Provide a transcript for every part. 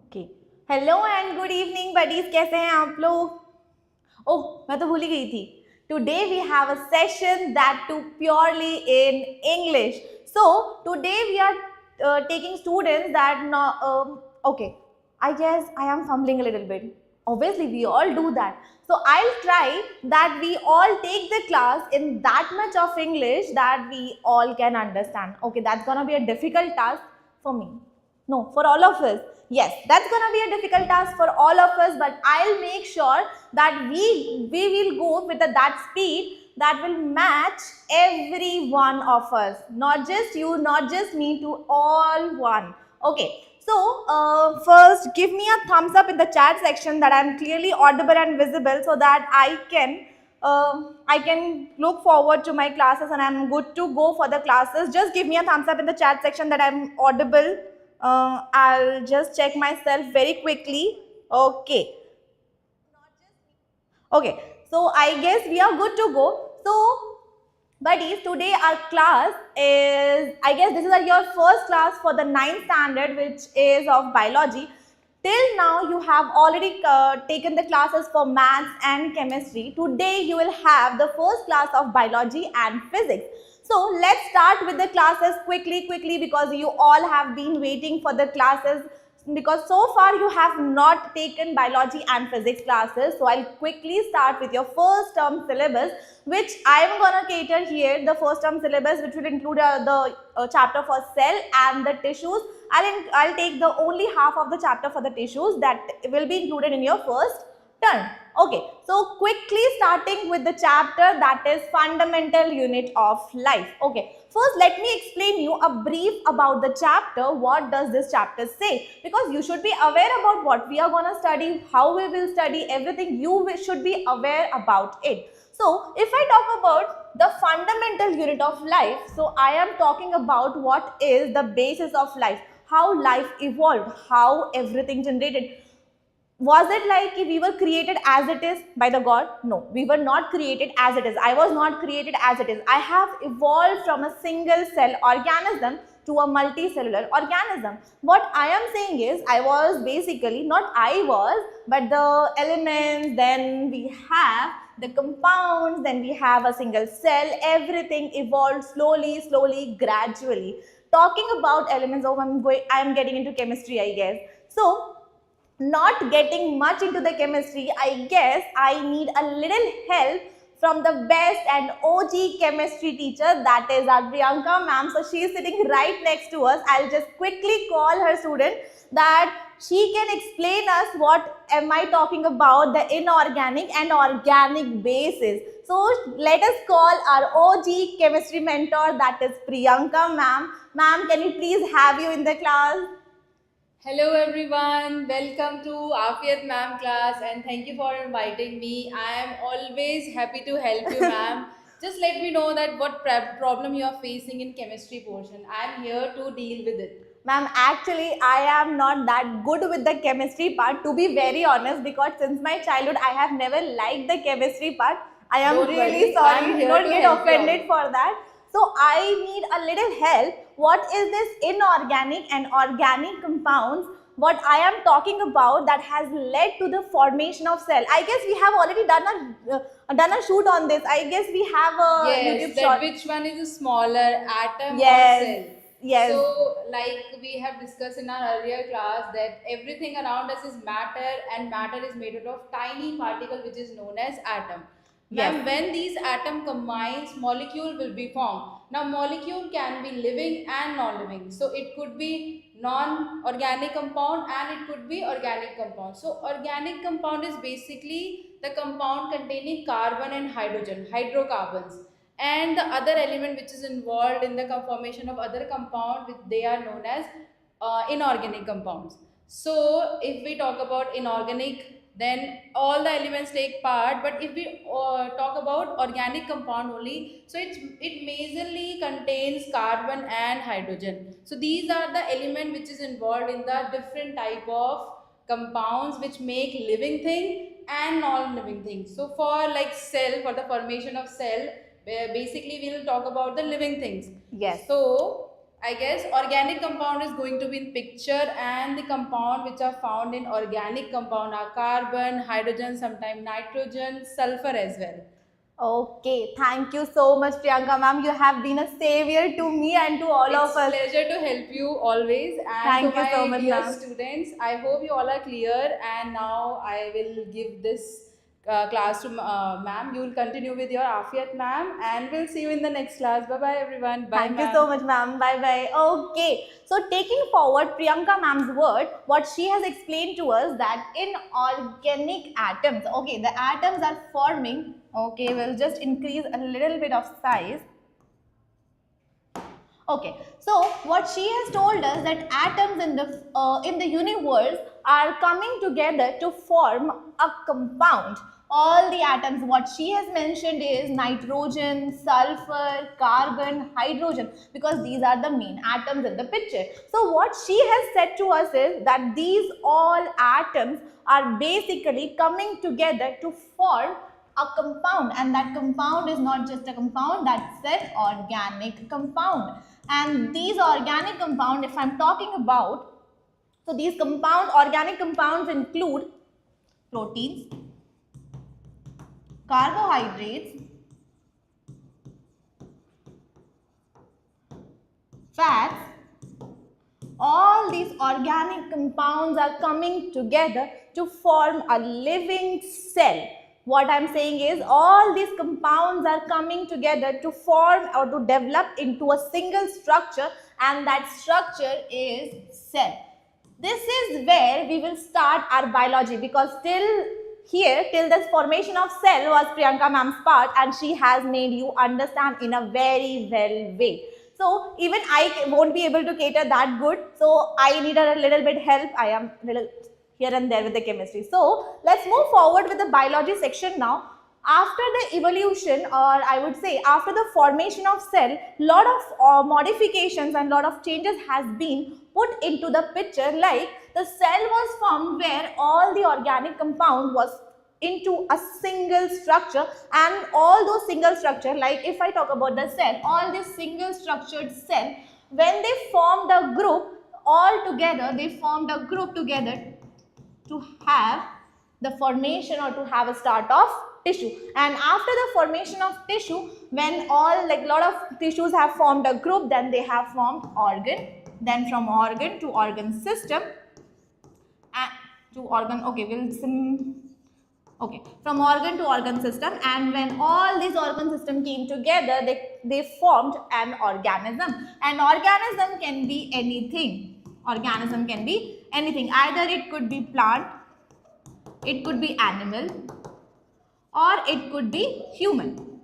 Okay hello and good evening buddies, कैसे हैं आप लोग? ओह, मैं तो भूल ही गई थी. Today we have a session that too purely in English. So today we are taking students that okay, I guess I am fumbling a little bit. Obviously we all do that, so I'll try that we all take the class in that much of English that we all can understand. Okay, that's gonna be a difficult task for me. No, for all of us. Yes, that's gonna be a difficult task for all of us, but I'll make sure that we will go with that speed that will match every one of us. Not just you, not just me, to all one. Okay. So, first give me a thumbs up in the chat section that I'm clearly audible and visible so that I can look forward to my classes and I'm good to go for the classes. Just give me a thumbs up in the chat section that I'm audible. I'll just check myself very quickly. Okay. Okay. So I guess we are good to go. So, buddies, today our class is, I guess this is your first class for the 9th standard, which is of biology. Till now, you have already taken the classes for maths and chemistry. Today, you will have the first class of biology and physics. So, let's start with the classes quickly because you all have been waiting for the classes, because so far you have not taken biology and physics classes. So I'll quickly start with your first term syllabus, which I am gonna cater here, the first term syllabus, which will include the chapter for cell and the tissues. I'll take the only half of the chapter for the tissues that will be included in your first term. Okay, so quickly starting with the chapter that is fundamental unit of life. Okay, first let me explain you a brief about the chapter. What does this chapter say? Because you should be aware about what we are going to study, how we will study, everything you should be aware about it. So if I talk about the fundamental unit of life, so I am talking about what is the basis of life, how life evolved, how everything generated. Was it like we were created as it is by the God? No, we were not created as it is. I was not created as it is. I have evolved from a single cell organism to a multicellular organism. What I am saying is, I was basically, not I was, but the elements, then we have the compounds, then we have a single cell, everything evolved slowly, gradually. Talking about elements, I am getting into chemistry, I guess. So, not getting much into the chemistry, I guess I need a little help from the best and OG chemistry teacher, that is our Priyanka ma'am. So she is sitting right next to us. I'll just quickly call her student that she can explain us what am I talking about, the inorganic and organic bases. So let us call our OG chemistry mentor, that is Priyanka ma'am. Ma'am, can we please have you in the class? Hello everyone, welcome to Aafeeyat Ma'am class and thank you for inviting me. I am always happy to help you ma'am. Just let me know that what problem you are facing in chemistry portion. I am here to deal with it. Ma'am, actually, I am not that good with the chemistry part, to be very honest, because since my childhood, I have never liked the chemistry part. I am Don't really worry, sorry. I'm here Don't to get help you offended out. for that. So, I need a little help. What is this inorganic and organic compounds? What I am talking about that has led to the formation of cell. I guess we have already done a shoot on this. I guess we have a Yes, YouTube that short. which one is a smaller atom or Yes, cell? yes. So, like we have discussed in our earlier class, that everything around us is matter, and matter is made out of tiny particle which is known as atom. Yes. Ma'am, when these atom combines, molecule will be formed. Now, molecule can be living and non-living. So, it could be non-organic compound and it could be organic compound. So, organic compound is basically the compound containing carbon and hydrogen, hydrocarbons, and the other element which is involved in the formation of other compound, which they are known as inorganic compounds. So if we talk about inorganic, then all the elements take part, but if we talk about organic compound only, so it majorly contains carbon and hydrogen. So these are the element which is involved in the different type of compounds which make living thing and non-living things. So for like cell, for the formation of cell, basically we will talk about the living things. Yes. So I guess organic compound is going to be in picture, and the compound which are found in organic compound are carbon, hydrogen, sometimes nitrogen, sulfur as well. Okay, thank you so much, Priyanka ma'am. You have been a savior to me and to all of us. It's pleasure to help you always. And Thank to you so my much, dear ma'am. students, I hope you all are clear. And now I will give this class to ma'am. You will continue with your Aafeeyat ma'am, and we'll see you in the next class. Bye bye everyone. Bye Thank you ma'am. so much, ma'am. Bye bye. Okay. So, taking forward Priyanka ma'am's word, what she has explained to us that in organic atoms, okay, the atoms are forming. Okay, we'll just increase a little bit of size. Okay, so what she has told us that atoms in the universe are coming together to form a compound. All the atoms, what she has mentioned is nitrogen, sulfur, carbon, hydrogen, because these are the main atoms in the picture. So what she has said to us is that these all atoms are basically coming together to form a compound, and that compound is not just a compound, that's an organic compound. And these organic compound, if I'm talking about, so these organic compounds include proteins, carbohydrates, fats. All these organic compounds are coming together to form a living cell. What I'm saying is all these compounds are coming together to form or to develop into a single structure, and that structure is cell. This is where we will start our biology, because till this formation of cell was Priyanka ma'am's part, and she has made you understand in a very well way. So even I won't be able to cater that good. So I need a little bit help. I am little here and there with the chemistry. So let's move forward with the biology section now. After the evolution, or I would say after the formation of cell, lot of modifications and lot of changes has been put into the picture. Like the cell was formed where all the organic compound was into a single structure, and all those single structure, like if I talk about the cell, all this single structured cell, when they formed a group all together, they formed a group together to have the formation or to have a start of tissue. And after the formation of tissue, when all like lot of tissues have formed a group, then they have formed organ, then from organ to organ system, and to organ, okay, from organ to organ system, and when all these organ system came together, they formed an organism. An organism can be anything. Organism can be anything. Either it could be plant, it could be animal, or it could be human.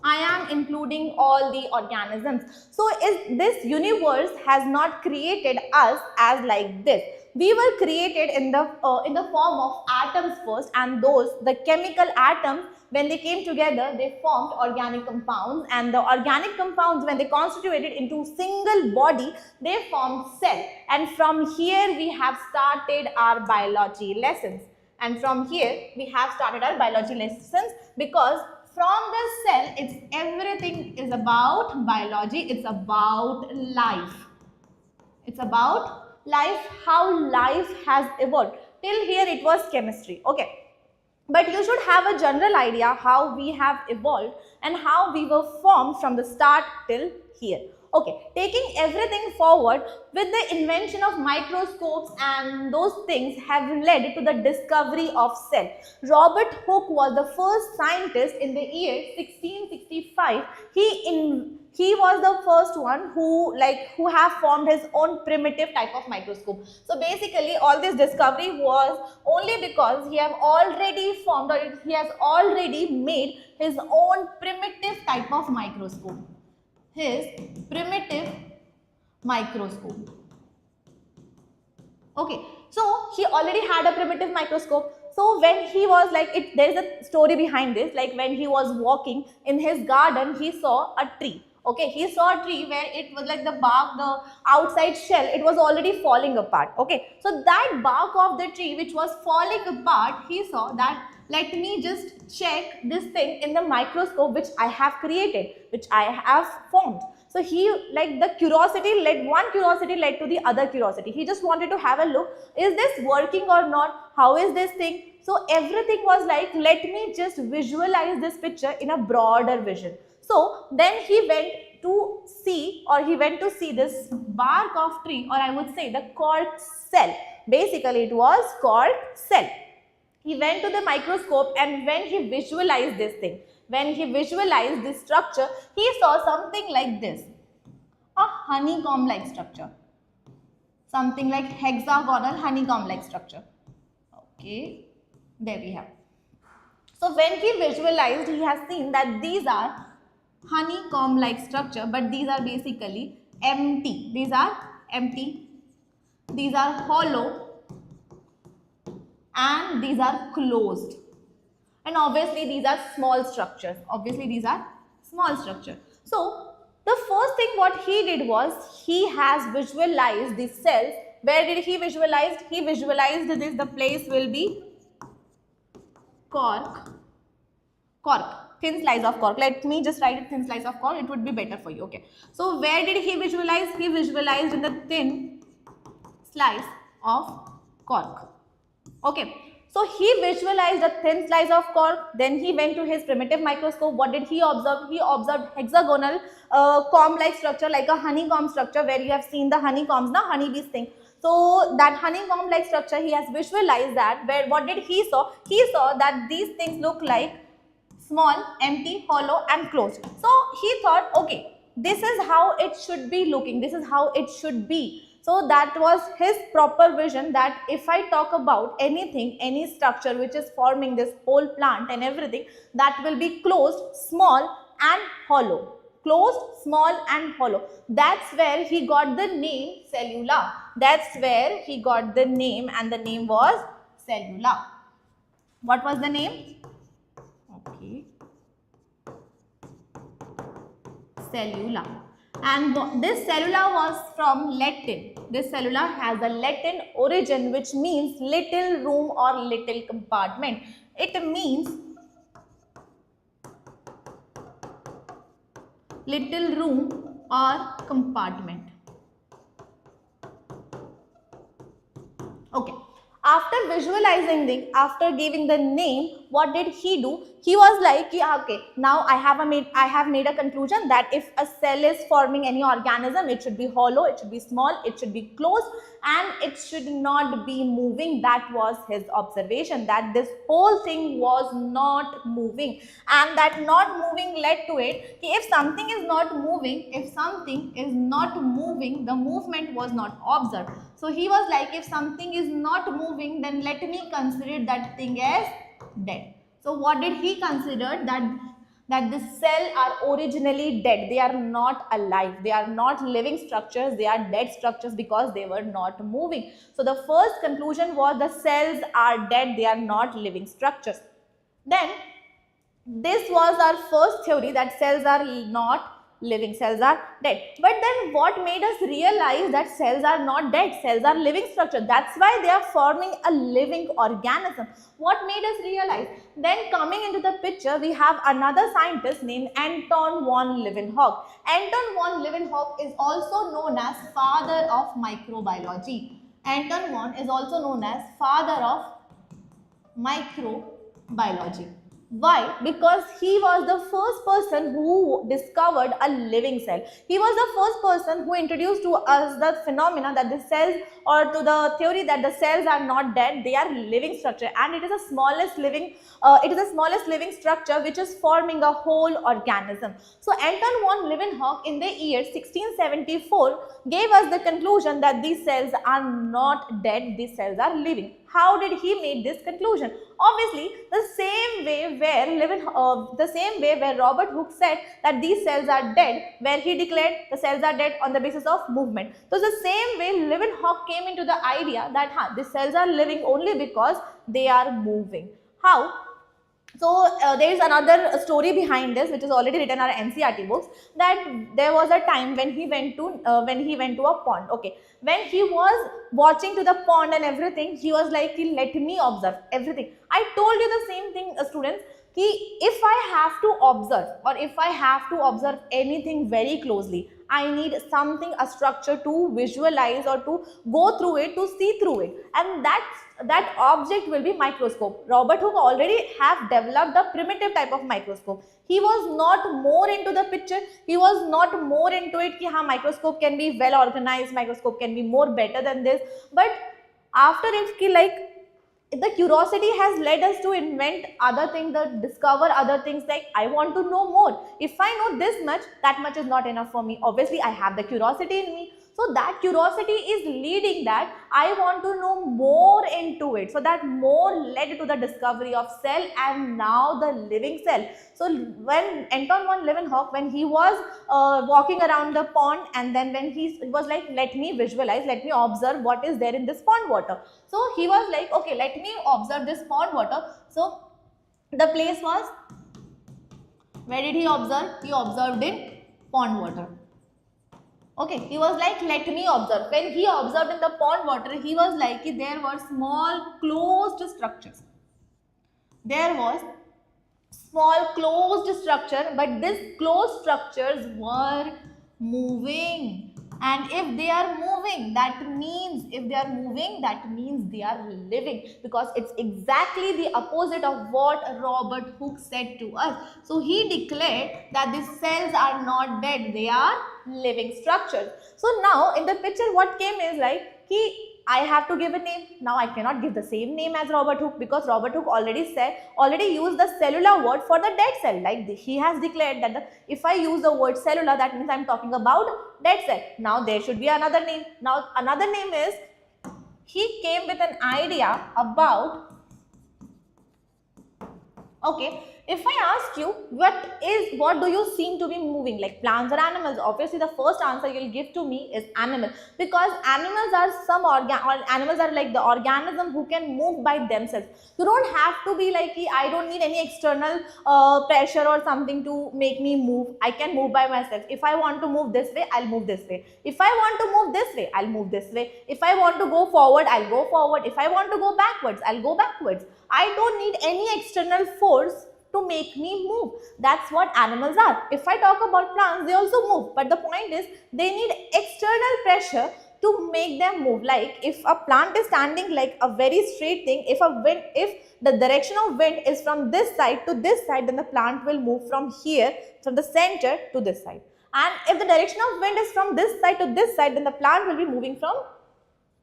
I am including all the organisms. So this universe has not created us as like this. We were created in the form of atoms first, and the chemical atoms, when they came together, they formed organic compounds, and the organic compounds, when they constituted into single body, they formed cell. And from here we have started our biology lessons. And from here we have started our biology lessons, because from the cell, everything is about biology. It's about life. It's about life, how life has evolved. Till here it was chemistry. Okay. But you should have a general idea how we have evolved and how we were formed from the start till here. Okay, taking everything forward, with the invention of microscopes and those things have led to the discovery of cell. Robert Hooke was the first scientist in the year 1665. He was the first one who have formed his own primitive type of microscope. So basically all this discovery was only because he have already formed, or he has already made his own primitive type of microscope. His primitive microscope. Okay, so he already had a primitive microscope. So when he was there is a story behind this. Like when he was walking in his garden, he saw a tree. Okay, he saw a tree where it was like the bark, the outside shell, it was already falling apart. Okay, so that bark of the tree which was falling apart, he saw that, let me just check this thing in the microscope which I have created, which I have formed. So he, like, the curiosity led, one curiosity led to the other curiosity. He just wanted to have a look, is this working or not? How is this thing? So everything was like, let me just visualize this picture in a broader vision. So then he went to see, or he went to see this bark of tree, or I would say the cork cell. Basically it was cork cell. He went to the microscope, and when he visualized this thing, when he visualized this structure, he saw something like this, a honeycomb like structure, something like hexagonal honeycomb like structure. Okay, there we have. So when he visualized, he has seen that these are honeycomb like structure, but these are basically empty. These are empty, these are hollow, and these are closed. And obviously these are small structures. Obviously these are small structures. So the first thing what he did was, he has visualized the cells. Where did he visualize? He visualized this, the place will be cork, thin slice of cork. Let me just write it, thin slice of cork, it would be better for you. Okay, so where did he visualize? He visualized in the thin slice of cork. Okay, so he visualized a thin slice of cork. Then he went to his primitive microscope. What did he observe? He observed hexagonal comb-like structure, like a honeycomb structure, where you have seen the honeycombs, na, honeybees thing. So that honeycomb-like structure, he has visualized that. Where what did he saw? He saw that these things look like small, empty, hollow, and closed. So he thought, okay, this is how it should be looking. This is how it should be. So that was his proper vision, that if I talk about anything, any structure which is forming this whole plant and everything, that will be closed, small, and hollow. Closed, small, and hollow. That's where he got the name cellula. That's where he got the name, and the name was cellula. What was the name? Okay. Cellula. And this cellula was from Latin. This cellula has a Latin origin, which means little room or little compartment. It means little room or compartment. Okay. After visualizing the, after giving the name, what did he do? He was like, yeah, okay, now I have made a conclusion that if a cell is forming any organism, it should be hollow, it should be small, it should be closed, and it should not be moving. That was his observation, that this whole thing was not moving, and that not moving led to it. If something is not moving, the movement was not observed. So he was like, if something is not moving, then let me consider that thing as dead. So what did he consider? That the cell are originally dead. They are not alive. They are not living structures. They are dead structures because they were not moving. So the first conclusion was the cells are dead. They are not living structures. Then this was our first theory, that cells are not living, cells are dead. But then what made us realize that cells are not dead, cells are living structure? That's why they are forming a living organism. What made us realize? Then coming into the picture, we have another scientist named Anton von Leeuwenhoek. Anton von Leeuwenhoek is also known as father of microbiology. Anton von is also known as father of microbiology. Why? Because he was the first person who discovered a living cell. He was the first person who introduced to us the phenomena that the cells, or to the theory that the cells are not dead, they are living structure, and it is the smallest living structure which is forming a whole organism. So Anton von Leeuwenhoek in the year 1674 gave us the conclusion that these cells are not dead, these cells are living. How did he make this conclusion? Obviously, the same way where Robert Hooke said that these cells are dead, where he declared the cells are dead on the basis of movement. So the same way Leeuwenhoek came into the idea that the cells are living only because they are moving. How? So there is another story behind this, which is already written in our NCERT books, that there was a time when he went to a pond. Okay, when he was watching to the pond and everything, he was like, let me observe everything. I told you the same thing, students. कि if I have to observe or if I have to observe anything very closely, I need something, a structure to visualize or to go through it, to see through it, and that object will be microscope. Robert Hooke already have developed a primitive type of microscope. He was not more into the picture, he was not more into it कि हाँ microscope can be well organized, microscope can be more better than this, but after it कि like the curiosity has led us to invent other things, to discover other things. Like I want to know more. If I know this much, that much is not enough for me. Obviously I have the curiosity in me, so that curiosity is leading that I want to know more into it. So that more led to the discovery of cell and now the living cell. So when Anton von Leeuwenhoek, when he was walking around the pond, and then when he was like, let me visualize, let me observe what is there in this pond water. So he was like, okay, let me observe this pond water. So the place was, where did he observe? He observed in pond water. Okay, he was like, let me observe. When he observed in the pond water, he was like, there were small closed structures. There was small closed structure, but these closed structures were moving. And if they are moving, that means, if they are moving, that means they are living, because it's exactly the opposite of what Robert Hooke said to us. So he declared that these cells are not dead, they are living structures. So now in the picture what came is like, I have to give a name. Now I cannot give the same name as Robert Hooke, because Robert Hooke already used the cellular word for the dead cell. Like he has declared that if I use the word cellular, that means I am talking about dead cell. Now there should be another name. Now another name is, he came with an idea about, okay, if I ask you what do you seem to be moving, like plants or animals, obviously the first answer you'll give to me is animal, because animals are animals are like the organism who can move by themselves. You don't have to be like, I don't need any external pressure or something to make me move. I can move by myself. If I want to move this way, I'll move this way. If I want to move this way, I'll move this way. If I want to go forward, I'll go forward. If I want to go backwards, I'll go backwards. I don't need any external force to make me move. That's what animals are. If I talk about plants, they also move, but the point is they need external pressure to make them move. Like if a plant is standing like a very straight thing, if the direction of wind is from this side to this side, then the plant will move from here, from the center to this side. And if the direction of wind is from this side to this side, then the plant will be moving from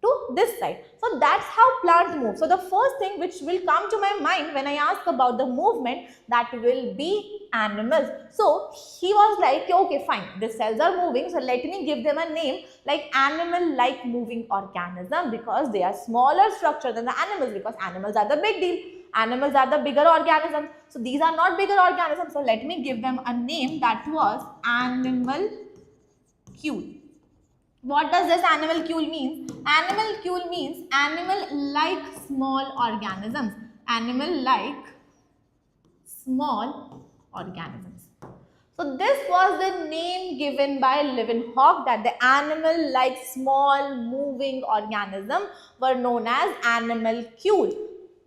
to this side. So that's how plant moves. So the first thing which will come to my mind when I ask about the movement, that will be animals. So he was like, okay fine, the cells are moving, so let me give them a name like animal like moving organism, because they are smaller structure than the animals, because animals are the big deal. Animals are the bigger organisms. So these are not bigger organisms. So let me give them a name, that was animalcule. What does this animalcule mean? Animalcule means animal-like small organisms. Animal-like small organisms. So this was the name given by Leeuwenhoek, that the animal-like small moving organism were known as animalcule,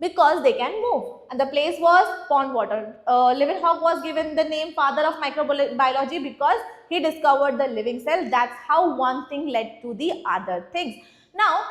because they can move. And the place was pond water. Leeuwenhoek was given the name father of microbiology because he discovered the living cell. That's how one thing led to the other things. Now,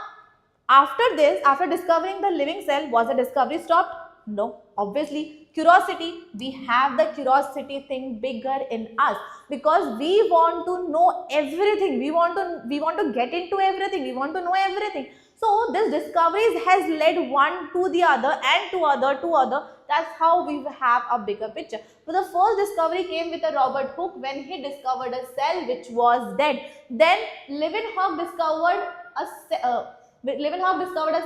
after this, after discovering the living cell, was the discovery stopped? No, obviously. Curiosity, we have the curiosity thing bigger in us, because we want to know everything. We want to get into everything. We want to know everything. So this discoveries has led one to the other and to other. That's how we have a bigger picture. So the first discovery came with a Robert Hooke when he discovered a cell which was dead. Then Leeuwenhoek discovered a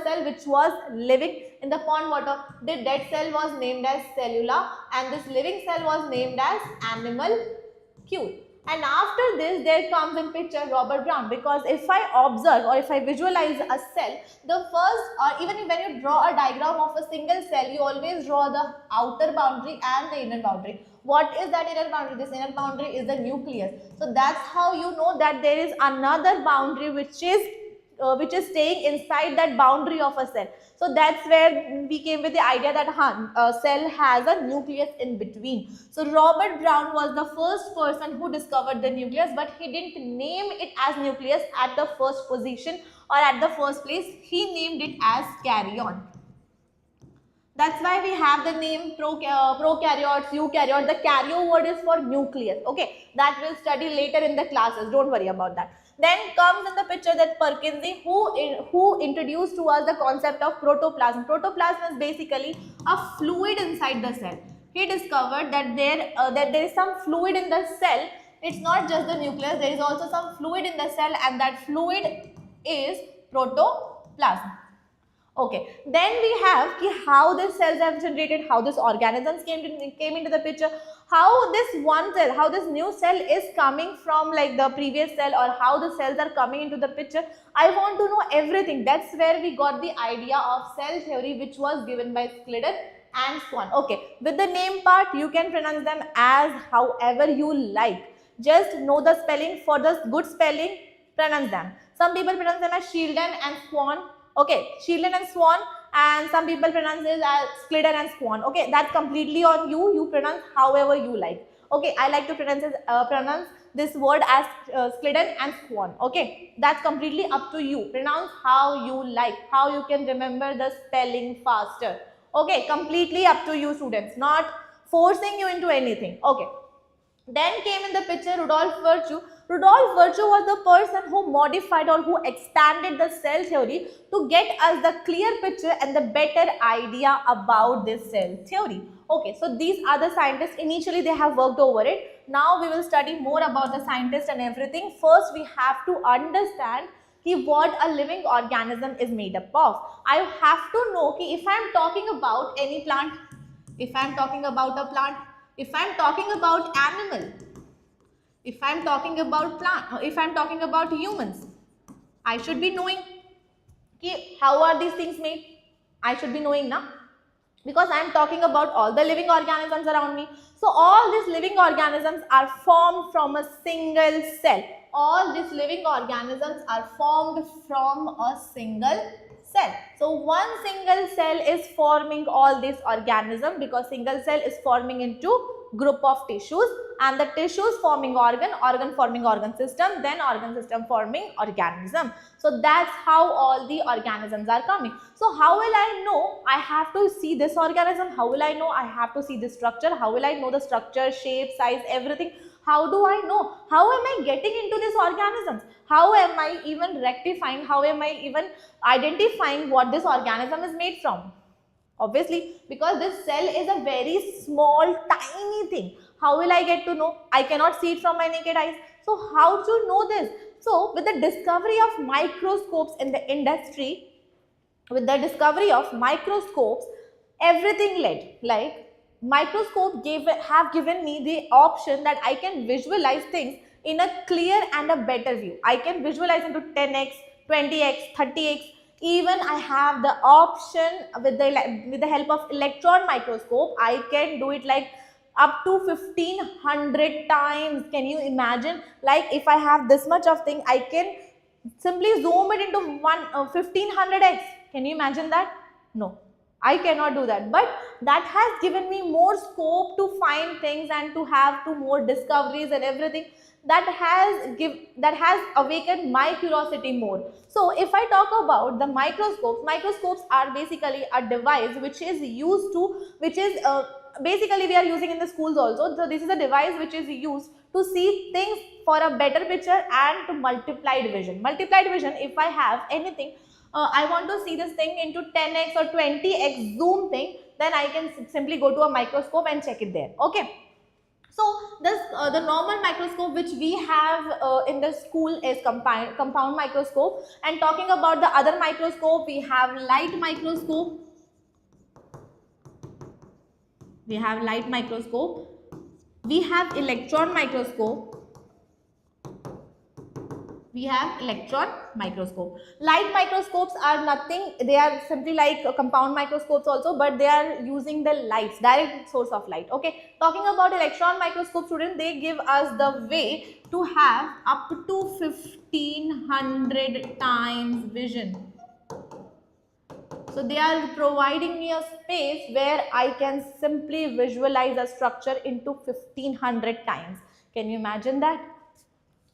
cell which was living in the pond water. The dead cell was named as cellula, and this living cell was named as animalcule. And after this, there comes in picture Robert Brown, because if I observe or if I visualize a cell, the first, or even when you draw a diagram of a single cell, you always draw the outer boundary and the inner boundary. What is that inner boundary? This inner boundary is the nucleus. So that's how you know that there is another boundary which is which is staying inside that boundary of a cell. So that's where we came with the idea that a cell has a nucleus in between. So Robert Brown was the first person who discovered the nucleus, but he didn't name it as nucleus at the first position or at the first place. He named it as karyon. That's why we have the name prokaryotes, eukaryotes. The karyo word is for nucleus. Okay, that we'll study later in the classes. Don't worry about that. Then comes in the picture that Perkinsey, who introduced to us the concept of protoplasm. Protoplasm is basically a fluid inside the cell. He discovered that there is some fluid in the cell. It's not just the nucleus. There is also some fluid in the cell, and that fluid is protoplasm. Okay, then we have how these cells have generated, how these organisms came into the picture, how this one cell, how this new cell is coming from like the previous cell, or how the cells are coming into the picture. I want to know everything. That's where we got the idea of cell theory, which was given by Schleder and Swan. Okay, with the name part, you can pronounce them as however you like. Just know the spelling. For the good spelling, pronounce them. Some people pronounce them as Sheldon and Swan. Okay, Sheldon and Swan, and some people pronounce it as Schleder and Swan. Okay, that's completely on you. You pronounce however you like. Okay, I like to pronounce this word as Schleder and Swan. Okay, that's completely up to you. Pronounce how you like, how you can remember the spelling faster. Okay, completely up to you, students. Not forcing you into anything. Okay. Then came in the picture Rudolf Virchow. Rudolf Virchow was the person who modified or who expanded the cell theory to get us the clear picture and the better idea about this cell theory. Okay, so these are the scientists. Initially, they have worked over it. Now we will study more about the scientists and everything. First, we have to understand what a living organism is made up of. I have to know if I am talking about any plant, if I am talking about a plant, if I am talking about animal, if I am talking about plant, if I am talking about humans, I should be knowing how are these things made. I should be knowing now, because I am talking about all the living organisms around me. So all these living organisms are formed from a single cell. All these living organisms are formed from a single cell. So one single cell is forming all these organisms, because single cell is forming into group of tissues, and the tissues forming organ forming organ system, then organ system forming organism. So that's how all the organisms are coming. So how will I know? I have to see this organism. How will I know? I have to see the structure. How will I know the structure, shape, size, everything? How do I know? How am I getting into these organisms? How am I even rectifying? How am I even identifying what this organism is made from? Obviously, because this cell is a very small, tiny thing. How will I get to know? I cannot see it from my naked eyes. So how to know this? So with the discovery of microscopes in the industry, everything led. Like microscope have given me the option that I can visualize things in a clear and a better view. I can visualize into 10x, 20x, 30x. Even I have the option with the help of electron microscope, I can do it like up to 1500 times. Can you imagine? Like if I have this much of thing, I can simply zoom it into 1500x. Can you imagine that? No, I cannot do that. But that has given me more scope to find things and to have more discoveries and everything. That has awakened my curiosity more. So if I talk about the microscopes are basically a device which is used to, basically we are using in the schools also. So this is a device which is used to see things for a better picture and to multiplied vision. Multiplied vision, if I have anything, I want to see this thing into 10x or 20x zoom thing, then I can simply go to a microscope and check it there. Okay. So this the normal microscope which we have in the school is compound microscope. And talking about the other microscope, we have light microscope. We have light microscope. We have electron microscope. we have electron microscope. Light microscopes are nothing, they are simply like compound microscopes also, but they are using the lights, direct source of light. Okay, talking about electron microscope, students, they give us the way to have up to 1500 times vision. So they are providing me a space where I can simply visualize a structure into 1500 times. Can you imagine that?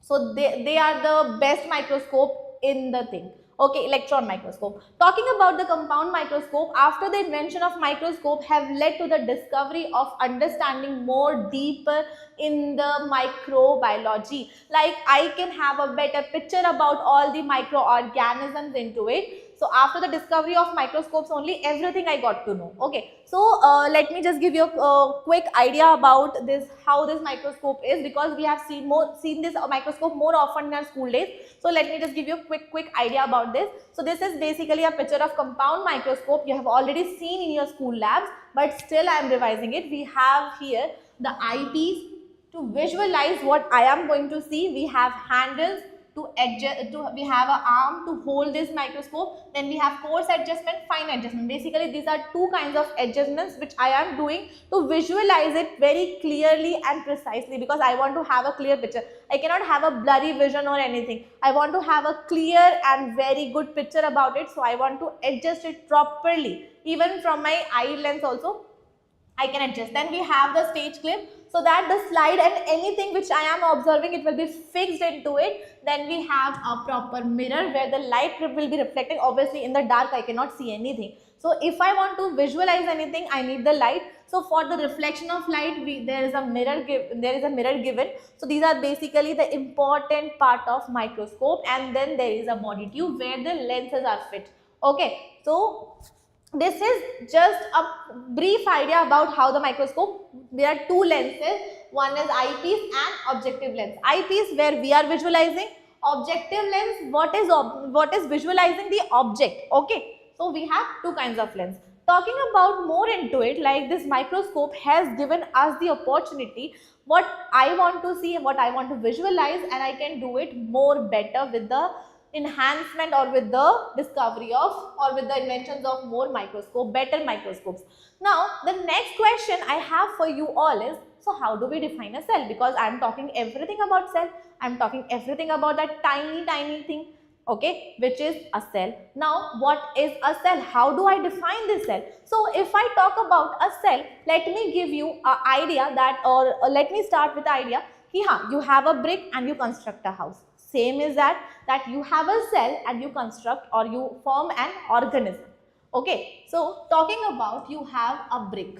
So they are the best microscope in the thing. Okay, electron microscope. Talking about the compound microscope, after the invention of microscope have led to the discovery of understanding more deeper in the microbiology. Like I can have a better picture about all the microorganisms into it. So after the discovery of microscopes only, everything I got to know. Okay, so let me just give you a quick idea about this, how this microscope is, because we have seen this microscope more often in our school days. So let me just give you a quick idea about this. So this is basically a picture of compound microscope. You have already seen in your school labs, but still I am revising it. We have here the eyepiece to visualize what I am going to see. We have handles to adjust, we have an arm to hold this microscope, then we have coarse adjustment, fine adjustment. Basically these are two kinds of adjustments which I am doing to visualize it very clearly and precisely, because I want to have a clear picture. I cannot have a blurry vision or anything. I want to have a clear and very good picture about it, so I want to adjust it properly. Even from my eye lens also I can adjust. Then we have the stage clip, so that the slide and anything which I am observing, it will be fixed into it. Then we have a proper mirror where the light will be reflecting. Obviously in the dark I cannot see anything. So if I want to visualize anything, I need the light. So for the reflection of light, there is a mirror given. So these are basically the important part of microscope, and then there is a body tube where the lenses are fit. Okay, so this is just a brief idea about how the microscope, there are two lenses, one is eyepiece and objective lens. Eyepiece where we are visualizing, objective lens what is visualizing the object. Okay, so we have two kinds of lens. Talking about more into it, like this microscope has given us the opportunity what I want to see and what I want to visualize, and I can do it more better with the enhancement or with the discovery of or with the inventions of more better microscopes. Now the next question I have for you all is, so how do we define a cell? Because I am talking everything about cell, I am talking everything about that tiny thing, okay, which is a cell. Now what is a cell? How do I define this cell? So if I talk about a cell, let me give you an idea that, or let me start with the idea ki you have a brick and you construct a house. Same is that you have a cell and you construct or you form an organism. Okay, so talking about, you have a brick.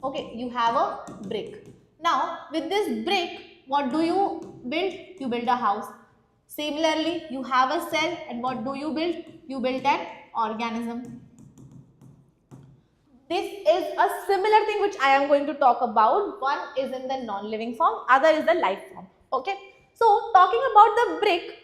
Okay, you have a brick. Now with this brick, what do you build? You build a house. Similarly, you have a cell, and what do you build? You build an organism. This is a similar thing which I am going to talk about. One is in the non-living form, other is the life form. Okay. So talking about the brick,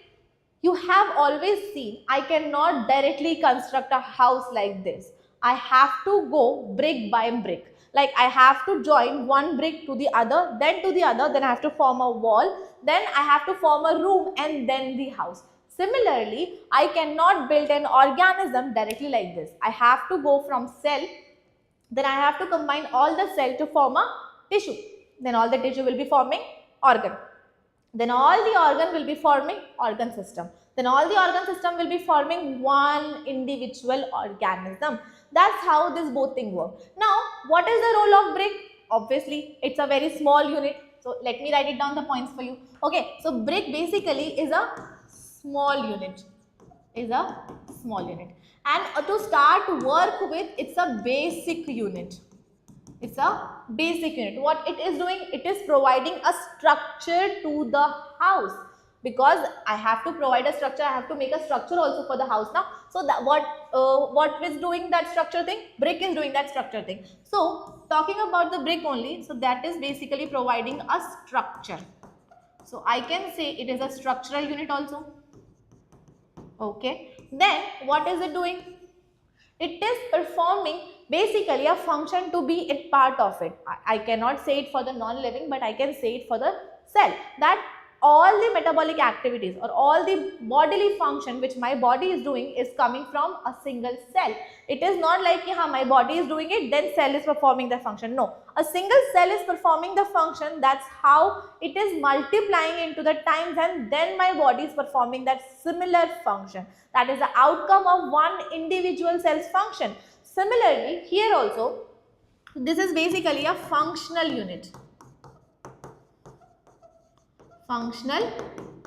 you have always seen I cannot directly construct a house like this. I have to go brick by brick. Like I have to join one brick to the other, then to the other, then I have to form a wall, then I have to form a room, and then the house. Similarly, I cannot build an organism directly like this. I have to go from cell, then I have to combine all the cell to form a tissue. Then all the tissue will be forming organ. Then all the organ will be forming organ system. Then all the organ system will be forming one individual organism. That's how this both thing work. Now, what is the role of brick? Obviously, it's a very small unit. So let me write it down the points for you. Okay, so brick basically is a small unit. And to start work with, it's a basic unit. It's a basic unit. What it is doing? It is providing a structure to the house. Because I have to provide a structure, I have to make a structure also for the house now. So that what is doing that structure thing? Brick is doing that structure thing. So talking about the brick only, so that is basically providing a structure. So I can say it is a structural unit also. Okay. Then what is it doing? It is performing basically a function to be a part of it. I cannot say it for the non-living, but I can say it for the cell. That all the metabolic activities or all the bodily function which my body is doing is coming from a single cell. It is not like my body is doing it, then cell is performing the function. No, a single cell is performing the function. That's how it is multiplying into the times, and then my body is performing that similar function. That is the outcome of one individual cell's function. Similarly, here also, this is basically a functional unit. Functional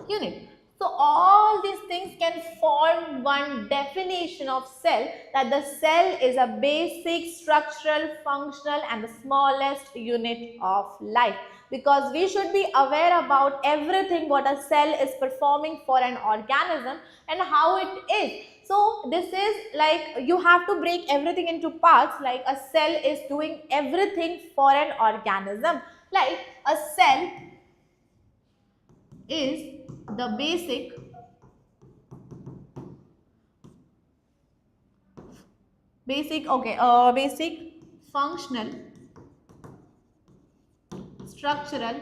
unit. So all these things can form one definition of cell, that the cell is a basic structural, functional and the smallest unit of life. Because we should be aware about everything what a cell is performing for an organism and how it is. So this is like you have to break everything into parts, like a cell is doing everything for an organism. Like a cell is the basic functional, structural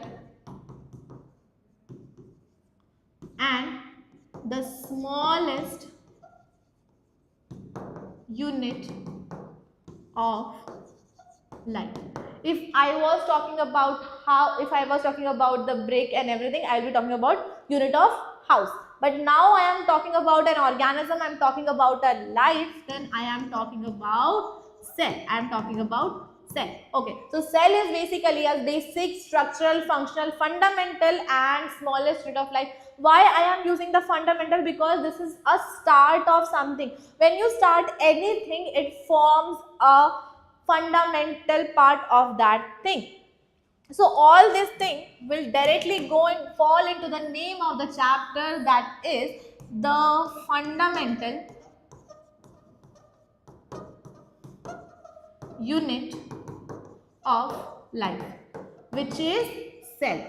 and the smallest unit of life. If I was talking about the brick and everything, I will be talking about unit of house. But now I am talking about an organism, I am talking about a life, then I am talking about cell. Okay, so cell is basically a basic structural, functional, fundamental and smallest unit of life. Why I am using the fundamental? Because this is a start of something. When you start anything, it forms a fundamental part of that thing. So all this thing will directly go and fall into the name of the chapter, that is the fundamental unit of life, which is cell.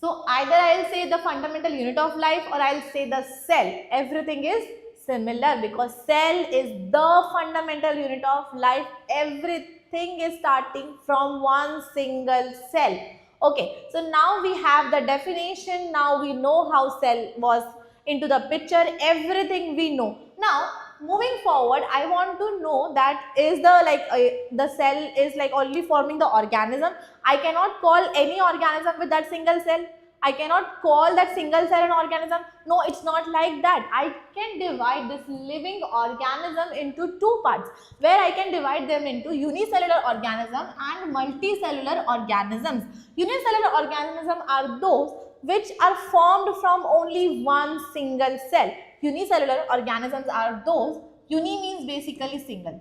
So either I'll say the fundamental unit of life or I'll say the cell. Everything is similar because cell is the fundamental unit of life. Everything is starting from one single cell. Okay, so now we have the definition. Now we know how cell was into the picture. Everything we know. Now moving forward, I want to know that is the cell is like only forming the organism. I cannot call any organism with that single cell. I cannot call that single cell an organism. No, it's not like that. I can divide this living organism into two parts, where I can divide them into unicellular organism and multicellular organisms. Unicellular organisms are those which are formed from only one single cell. Unicellular organisms are those, uni means basically single.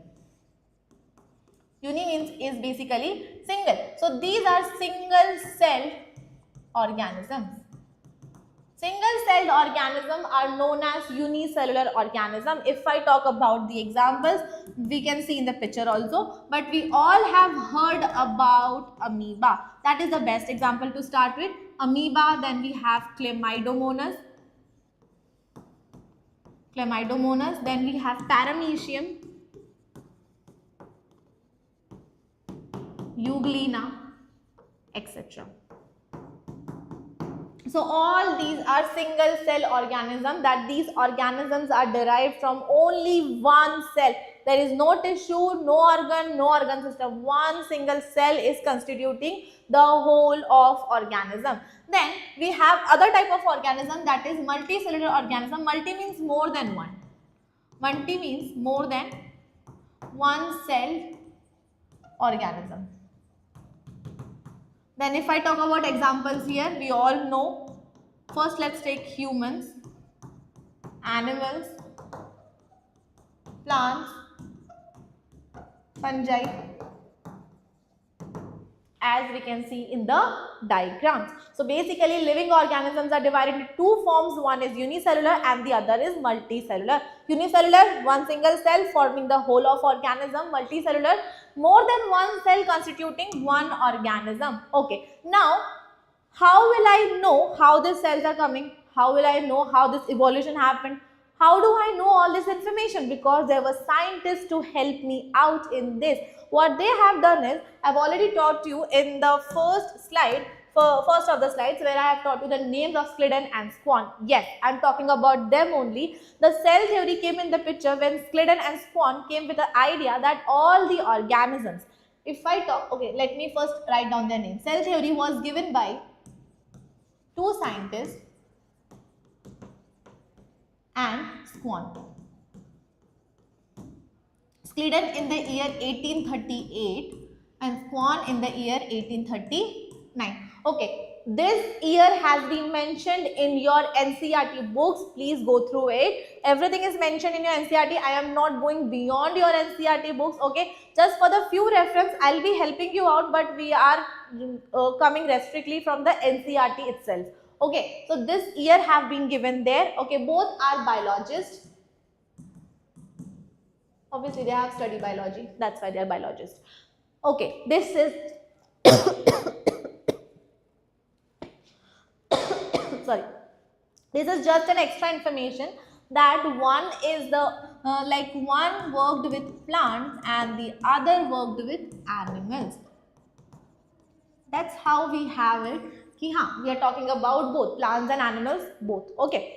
Uni means is basically single. So these are single cell organisms. Single-celled organisms are known as unicellular organism. If I talk about the examples, we can see in the picture also. But we all have heard about amoeba. That is the best example to start with. Amoeba, then we have Chlamydomonas. Then we have Paramecium, Euglena, etc. So all these are single cell organisms, that these organisms are derived from only one cell. There is no tissue, no organ system. One single cell is constituting the whole of organism. Then we have other type of organism, that is multicellular organism. Multi means more than one. Multi means more than one cell organism. Then if I talk about examples here, we all know. First let's take humans, animals, plants, fungi, as we can see in the diagrams. So basically living organisms are divided into two forms. One is unicellular and the other is multicellular. Unicellular, one single cell forming the whole of organism. Multicellular, more than one cell constituting one organism. Okay, now how will I know how these cells are coming? How will I know how this evolution happened? How do I know all this information? Because there were scientists to help me out in this. What they have done is, I've already taught you in the first slide first of the slides where I have taught you the names of Skleden and Swan. Yes, I am talking about them only. The cell theory came in the picture when Skleden and Swan came with the idea that all the organisms, if I talk, okay, let me first write down their names. Cell theory was given by two scientists and Swan. Skleden in the year 1838 and Swan in the year 1839. Okay, this year has been mentioned in your NCERT books. Please go through it. Everything is mentioned in your NCERT. I am not going beyond your NCERT books. Okay, just for the few reference, I'll be helping you out, but we are coming restrictly from the NCERT itself. Okay, so this year have been given there. Okay, both are biologists. Obviously, they have studied biology. That's why they are biologists. Okay, this is sorry. This is just an extra information that one is the like one worked with plants and the other worked with animals. That's how we have it. We are talking about both plants and animals, both. Okay.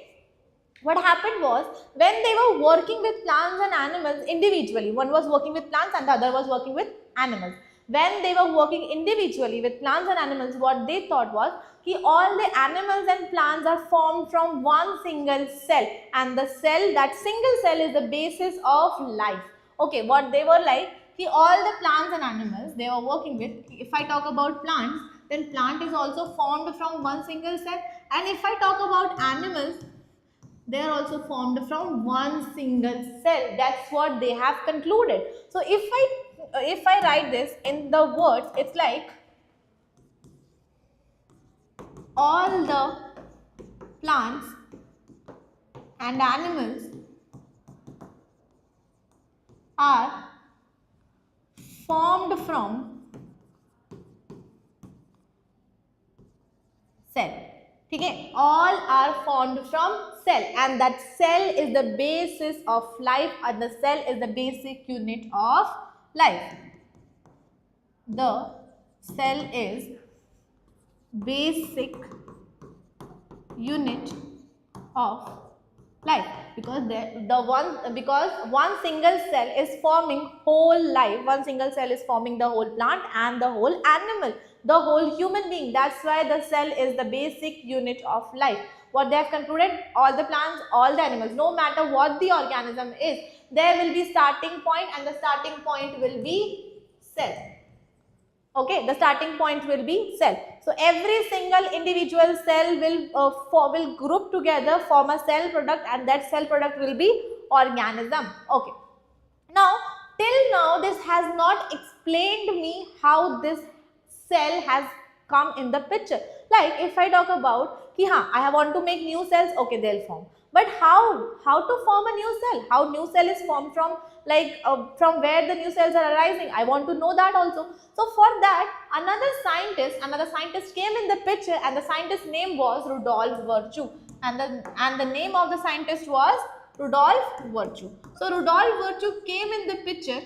What happened was, when they were working with plants and animals individually, one was working with plants and the other was working with animals. When they were working individually with plants and animals, what they thought was that all the animals and plants are formed from one single cell, and the cell, that single cell, is the basis of life. Okay, what they were like, all the plants and animals they were working with, if I talk about plants, then plant is also formed from one single cell, and if I talk about animals, they are also formed from one single cell. That's what they have concluded. So if I write this in the words, it's like all the plants and animals are formed from cell. Okay, all are formed from cell, and that cell is the basis of life, and the cell is the basic unit of life. The cell is basic unit of life, because one single cell is forming whole life, one single cell is forming the whole plant and the whole animal, the whole human being. That's why the cell is the basic unit of life. What they have concluded, all the plants, all the animals, no matter what the organism is, there will be starting point, and the starting point will be cell. Okay, the starting point will be cell. So every single individual cell will group together, form a cell product, and that cell product will be organism. Okay. Now, till now, this has not explained me how this cell has come in the picture. Like if I talk about I want to make new cells, okay, they'll form. But how to form a new cell? How new cell is formed from, from where the new cells are arising? I want to know that also. So for that, another scientist came in the picture, and the scientist's name was Rudolf Virchow, and the name of the scientist was Rudolf Virchow. So Rudolf Virchow came in the picture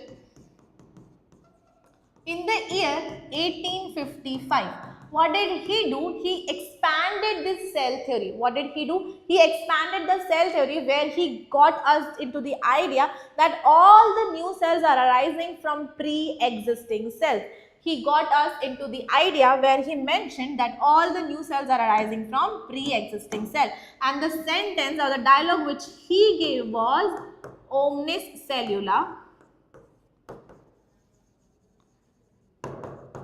in the year 1855. What did he do? He expanded this cell theory. What did he do? He expanded the cell theory, where he got us into the idea that all the new cells are arising from pre-existing cells. He got us into the idea where he mentioned that all the new cells are arising from pre-existing cell. And the sentence or the dialogue which he gave was omnis cellula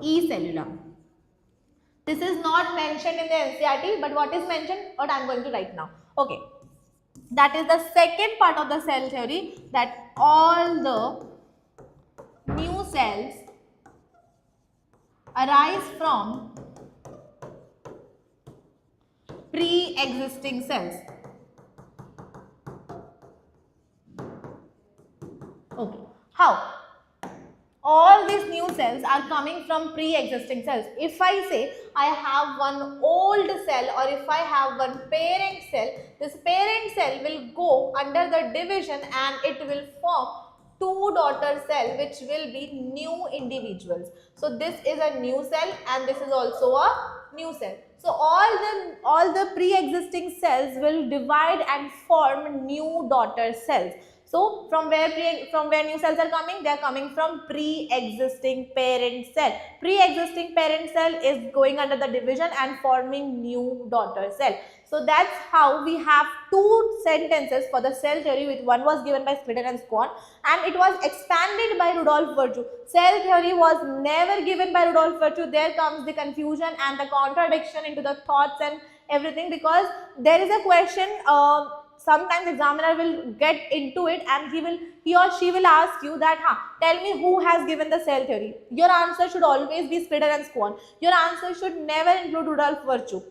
e cellula. This is not mentioned in the NCERT, but what is mentioned, what I am going to write now. Okay, that is the second part of the cell theory, that all the new cells arise from pre-existing cells. Okay, how? All these new cells are coming from pre-existing cells. If I say I have one old cell, or if I have one parent cell, this parent cell will go under the division and it will form two daughter cell which will be new individuals. So this is a new cell and this is also a new cell. So all the pre-existing cells will divide and form new daughter cells. So from where new cells are coming? They are coming from pre-existing parent cell. Pre-existing parent cell is going under the division and forming new daughter cell. So that's how we have two sentences for the cell theory, which one was given by Splitter and Swan and it was expanded by Rudolf Virchow. Cell theory was never given by Rudolf Virchow. There comes the confusion and the contradiction into the thoughts and everything, because there is a question, sometimes examiner will get into it and he or she will ask you that, tell me who has given the cell theory. Your answer should always be Splitter and Swan. Your answer should never include Rudolf Virchow.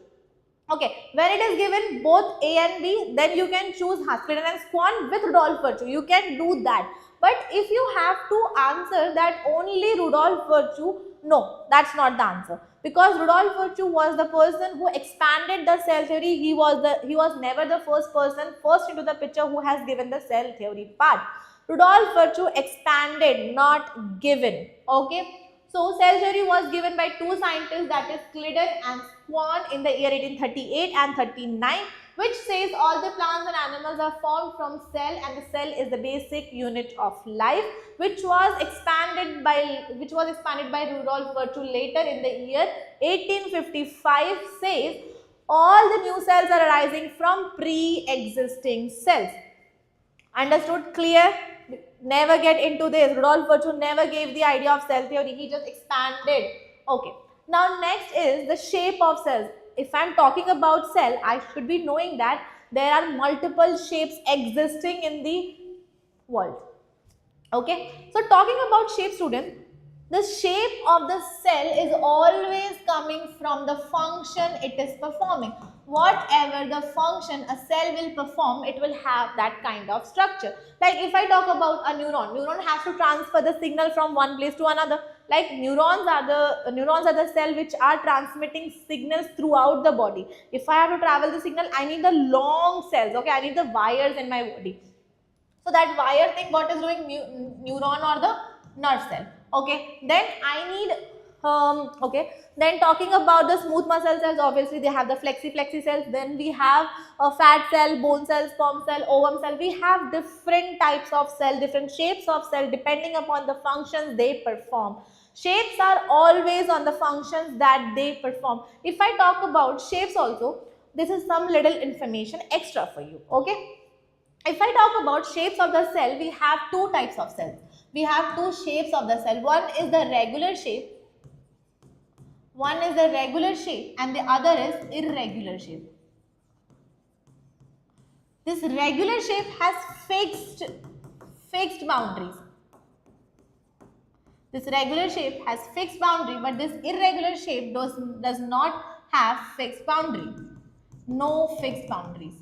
Okay, when it is given both A and B, then you can choose Splitter and Swan with Rudolf Virchow. You can do that. But if you have to answer that only Rudolf Virchow, no, that's not the answer. Because Rudolf Virchow was the person who expanded the cell theory. He was never the first person into the picture who has given the cell theory part. Rudolf Virchow expanded, not given. Okay. So cell theory was given by two scientists, that is Splitter and Swan, in the year 1838 and 39, which says all the plants and animals are formed from cell and the cell is the basic unit of life, which was expanded by Rudolf Virchow later in the year 1855, says all the new cells are arising from pre-existing cells. Understood? Clear? Never get into this. Rudolf Virchow never gave the idea of cell theory. He just expanded. Okay. Now next is the shape of cells. If I am talking about cell, I should be knowing that there are multiple shapes existing in the world. Okay. So talking about shape, students, the shape of the cell is always coming from the function it is performing. Whatever the function a cell will perform, it will have that kind of structure. Like if I talk about a neuron has to transfer the signal from one place to another. Like neurons are the cell which are transmitting signals throughout the body. If I have to travel the signal, I need the long cells. Okay, I need the wires in my body. So that wire thing, what is doing? Neuron or the nerve cell. Okay, then I need then talking about the smooth muscle cells, obviously they have the flexi cells. Then we have a fat cell, bone cell, sperm cell, ovum cell. We have different types of cell, different shapes of cell depending upon the functions they perform. Shapes are always on the functions that they perform. If I talk about shapes also, this is some little information extra for you. Okay, if I talk about shapes of the cell, we have two types of cells. We have two shapes of the cell. One is the regular shape. One is the regular shape and the other is irregular shape. This regular shape has fixed boundaries. This regular shape has fixed boundary, but this irregular shape does not have fixed boundary. No fixed boundaries.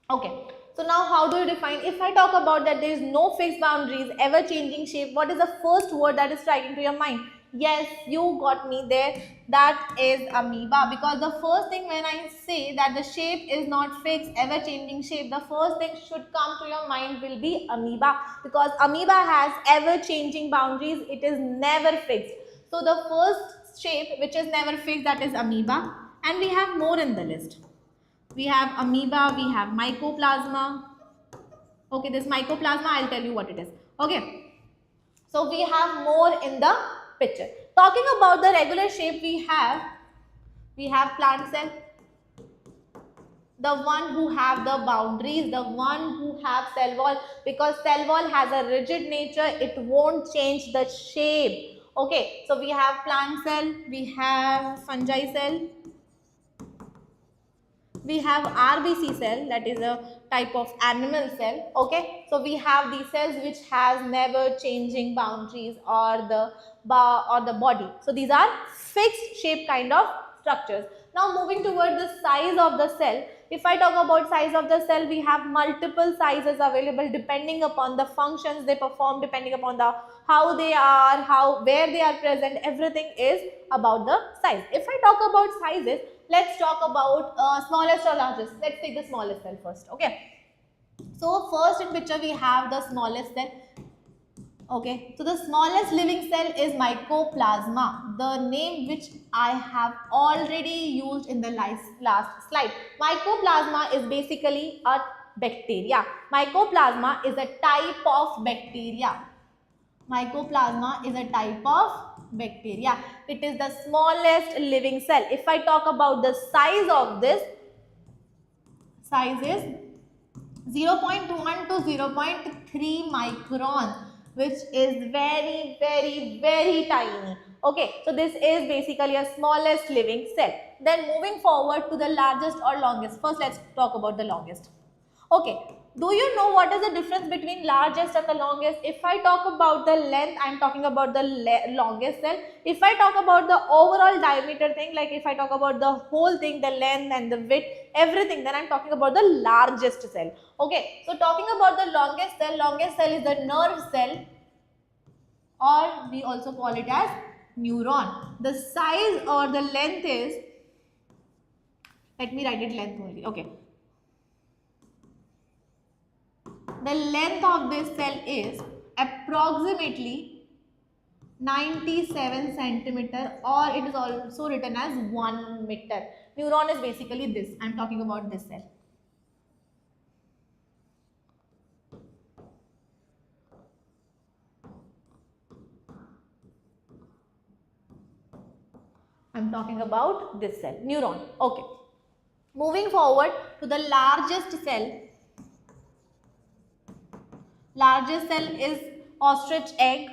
Okay. So now how do you define? If I talk about that there is no fixed boundaries, ever changing shape, what is the first word that is striking to your mind? Yes, you got me there. That is amoeba, because the first thing when I say that the shape is not fixed, ever changing shape, the first thing should come to your mind will be amoeba, because amoeba has ever changing boundaries. It is never fixed. So the first shape which is never fixed, that is amoeba, and we have more in the list. We have amoeba, we have mycoplasma. Okay, this mycoplasma, I'll tell you what it is. Okay, so we have more in the picture. Talking about the regular shape, we have plant cell, the one who have the boundaries, the one who have cell wall, because cell wall has a rigid nature, it won't change the shape. Okay, so we have plant cell, we have fungi cell, we have RBC cell, that is a type of animal cell. Okay, so we have these cells which has never changing boundaries or the body. So these are fixed shape kind of structures. Now moving toward the size of the cell. If I talk about size of the cell, we have multiple sizes available depending upon the functions they perform, depending upon the how they are, where they are present. Everything is about the size. If I talk about sizes, let's talk about smallest or largest. Let's take the smallest cell first. Okay. So first in picture we have the smallest cell. Okay, so the smallest living cell is mycoplasma, the name which I have already used in the last slide. Mycoplasma is basically a bacteria. Mycoplasma is a type of bacteria. Mycoplasma is a type of bacteria. It is the smallest living cell. If I talk about the size of this, size is 0.1 to 0.3 micron, which is very tiny. Okay, so this is basically a smallest living cell. Then moving forward to the largest or longest. First let's talk about the longest. Okay, do you know what is the difference between largest and the longest? If I talk about the length, I am talking about the longest cell. If I talk about the overall diameter thing, like if I talk about the whole thing, the length and the width, everything, then I am talking about the largest cell. Okay, so talking about the longest cell is the nerve cell, or we also call it as neuron. The size or the length is, let me write it length only. Okay, the length of this cell is approximately 97 centimeter, or it is also written as 1 meter. Neuron is basically this. I am talking about this cell. I am talking about this cell, neuron. Okay. Moving forward to the largest cell. Largest cell is ostrich egg.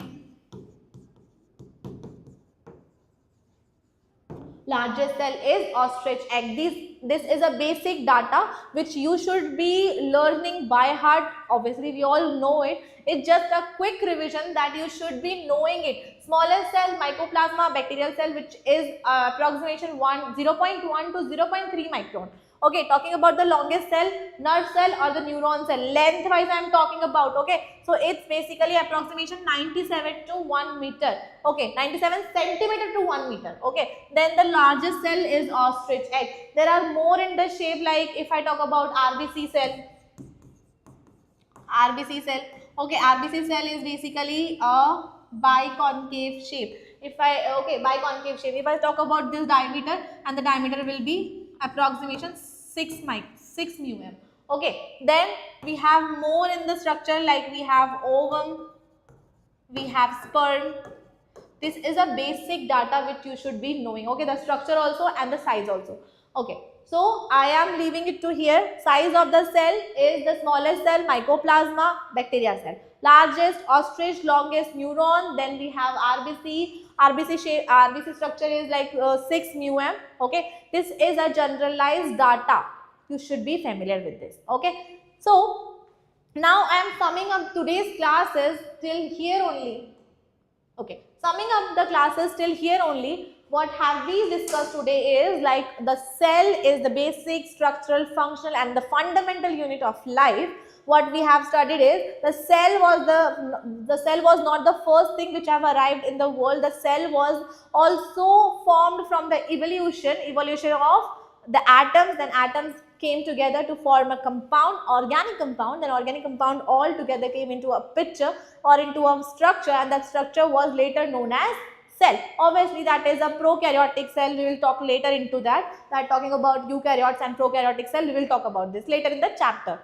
Largest cell is ostrich egg. This is a basic data which you should be learning by heart. Obviously, we all know it. It's just a quick revision that you should be knowing it. Smallest cell, mycoplasma, bacterial cell, which is approximation 0.1 to 0.3 micron. Okay, talking about the longest cell, nerve cell or the neuron cell. Lengthwise I am talking about. Okay, so it's basically approximation 97 to 1 meter. Okay, 97 centimeter to 1 meter. Okay, then the largest cell is ostrich egg. There are more in the shape, like if I talk about RBC cell. RBC cell. Okay, RBC cell is basically a biconcave shape. Biconcave shape. If I talk about this diameter, and the diameter will be approximation 6 μm. Okay, then we have more in the structure, like we have ovum, we have sperm. This is a basic data which you should be knowing. Okay, the structure also and the size also. Okay, so I am leaving it to here. Size of the cell is the smallest cell, mycoplasma, bacteria cell. Largest ostrich, longest neuron. Then we have RBC. RBC structure is like 6 μm. Okay, this is a generalized data. You should be familiar with this. Okay, so now I am summing up today's classes till here only. Okay, summing up the classes till here only. What have we discussed today is like the cell is the basic structural, functional and the fundamental unit of life. What we have studied is the cell was not the first thing which have arrived in the world. The cell was also formed from the evolution of the atoms. Then atoms came together to form a compound, organic compound. Then organic compound all together came into a picture or into a structure, and that structure was later known as cell. Obviously, that is a prokaryotic cell. We will talk later into that. Talking about eukaryotes and prokaryotic cell, we will talk about this later in the chapter.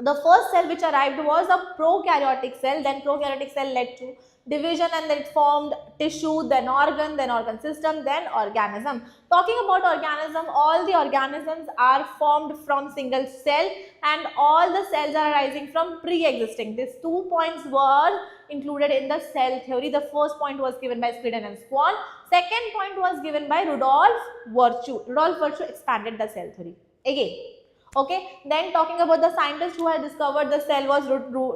The first cell which arrived was a prokaryotic cell. Then prokaryotic cell led to division, and then it formed tissue, then organ system, then organism. Talking about organism, all the organisms are formed from single cell, and all the cells are arising from pre-existing. These 2 points were included in the cell theory. The first point was given by Squidden and Swan. Second point was given by Rudolf Virchow. Rudolf Virchow expanded the cell theory again. Okay, then talking about the scientist who had discovered the cell was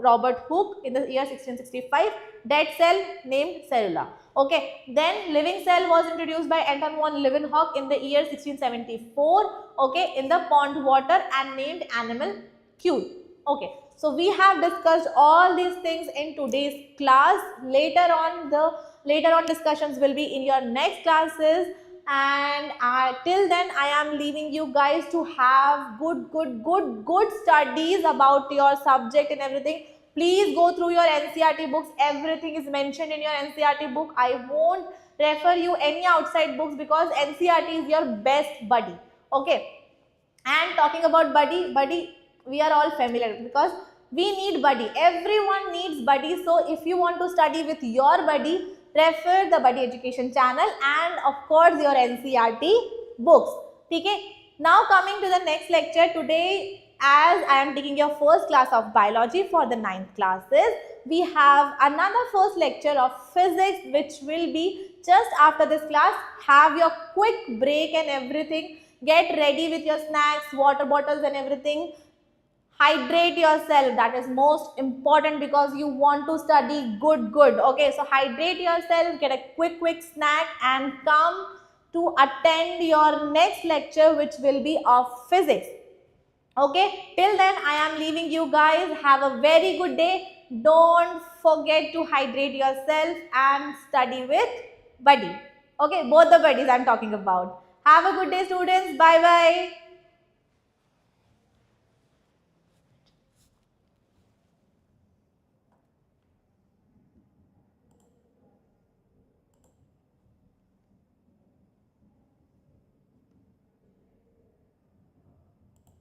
Robert Hooke in the year 1665. Dead cell named cellula. Okay, then living cell was introduced by Anton von Leeuwenhoek in the year 1674. Okay, in the pond water and named animal Q. Okay, so we have discussed all these things in today's class. Later on discussions will be in your next classes. and till then I am leaving you guys to have good studies about your subject and everything. Please go through your NCERT books. Everything is mentioned in your NCERT book. I won't refer you any outside books because NCERT is your best buddy. Okay. And talking about buddy, we are all familiar because we need buddy. Everyone needs buddy. So if you want to study with your buddy, refer the buddy education channel and of course your NCERT books. Okay. Now coming to the next lecture today, as I am taking your first class of biology for the 9th classes, we have another first lecture of physics which will be just after this class. Have your quick break and everything. Get ready with your snacks, water bottles and everything. Hydrate yourself. That is most important because you want to study good. Okay, so hydrate yourself, get a quick snack and come to attend your next lecture which will be of physics. Okay, till then I am leaving you guys. Have a very good day. Don't forget to hydrate yourself and study with buddy. Okay, both the buddies I'm talking about. Have a good day, students. Bye bye.